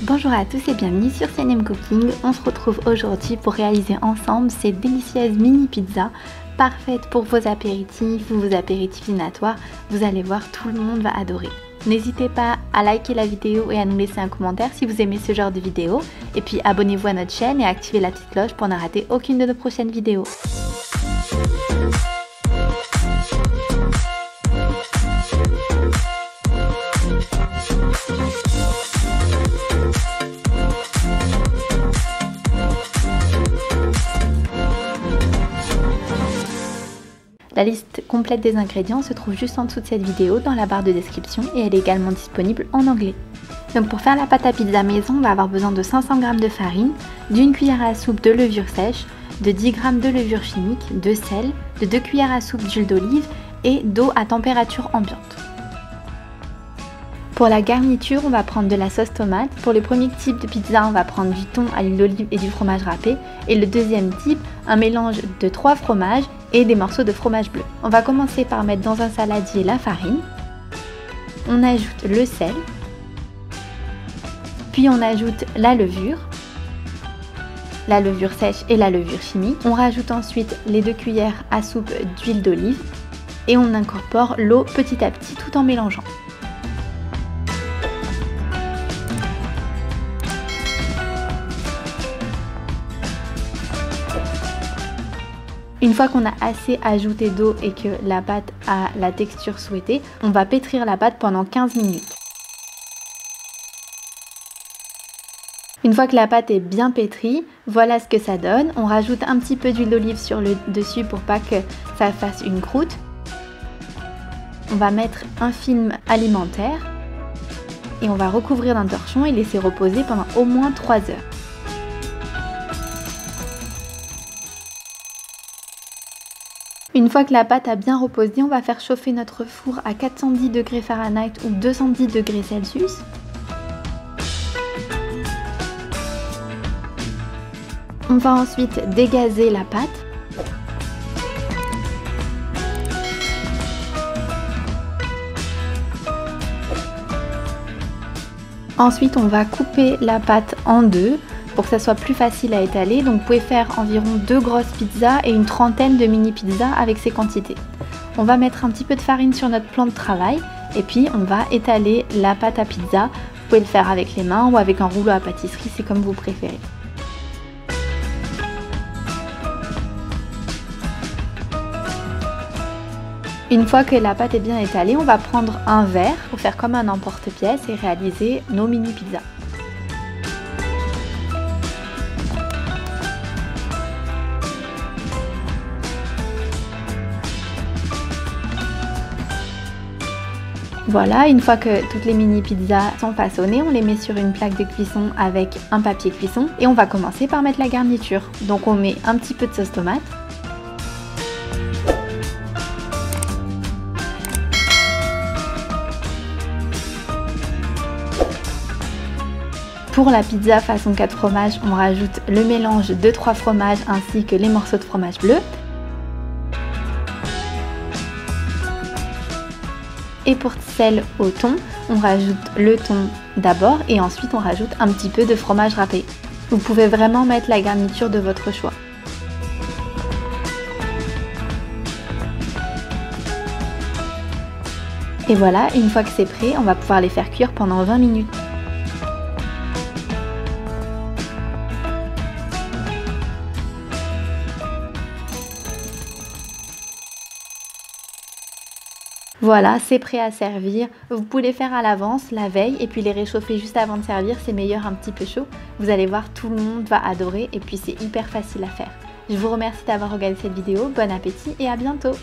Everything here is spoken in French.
Bonjour à tous et bienvenue sur CNM Cooking. On se retrouve aujourd'hui pour réaliser ensemble ces délicieuses mini pizzas parfaites pour vos apéritifs ou vos apéritifs dînatoires. Vous allez voir, tout le monde va adorer. N'hésitez pas à liker la vidéo et à nous laisser un commentaire si vous aimez ce genre de vidéo. Et puis abonnez-vous à notre chaîne et activez la petite cloche pour ne rater aucune de nos prochaines vidéos. La liste complète des ingrédients se trouve juste en dessous de cette vidéo dans la barre de description et elle est également disponible en anglais. Donc pour faire la pâte à pizza maison, on va avoir besoin de 500 g de farine, d'une cuillère à soupe de levure sèche, de 10 g de levure chimique, de sel, de 2 cuillères à soupe d'huile d'olive et d'eau à température ambiante. Pour la garniture, on va prendre de la sauce tomate. Pour le premier type de pizza, on va prendre du thon à l'huile d'olive et du fromage râpé. Et le deuxième type, un mélange de 3 fromages et des morceaux de fromage bleu. On va commencer par mettre dans un saladier la farine. On ajoute le sel. Puis on ajoute la levure sèche et la levure chimique. On rajoute ensuite les 2 cuillères à soupe d'huile d'olive. Et on incorpore l'eau petit à petit tout en mélangeant. Une fois qu'on a assez ajouté d'eau et que la pâte a la texture souhaitée, on va pétrir la pâte pendant 15 minutes. Une fois que la pâte est bien pétrie, voilà ce que ça donne. On rajoute un petit peu d'huile d'olive sur le dessus pour pas que ça fasse une croûte. On va mettre un film alimentaire et on va recouvrir d'un torchon et laisser reposer pendant au moins 3 heures. Une fois que la pâte a bien reposé, on va faire chauffer notre four à 410 degrés Fahrenheit ou 210 degrés Celsius. On va ensuite dégazer la pâte. Ensuite, on va couper la pâte en deux pour que ça soit plus facile à étaler. Donc vous pouvez faire environ 2 grosses pizzas et une trentaine de mini pizzas avec ces quantités. On va mettre un petit peu de farine sur notre plan de travail et puis on va étaler la pâte à pizza. Vous pouvez le faire avec les mains ou avec un rouleau à pâtisserie, c'est comme vous préférez. Une fois que la pâte est bien étalée, on va prendre un verre pour faire comme un emporte-pièce et réaliser nos mini pizzas. Voilà, une fois que toutes les mini pizzas sont façonnées, on les met sur une plaque de cuisson avec un papier cuisson et on va commencer par mettre la garniture. Donc on met un petit peu de sauce tomate. Pour la pizza façon 4 fromages, on rajoute le mélange de 3 fromages ainsi que les morceaux de fromage bleu. Et pour celle au thon, on rajoute le thon d'abord et ensuite on rajoute un petit peu de fromage râpé. Vous pouvez vraiment mettre la garniture de votre choix. Et voilà, une fois que c'est prêt, on va pouvoir les faire cuire pendant 20 minutes. Voilà, c'est prêt à servir. Vous pouvez les faire à l'avance, la veille, et puis les réchauffer juste avant de servir. C'est meilleur un petit peu chaud. Vous allez voir, tout le monde va adorer et puis c'est hyper facile à faire. Je vous remercie d'avoir regardé cette vidéo. Bon appétit et à bientôt!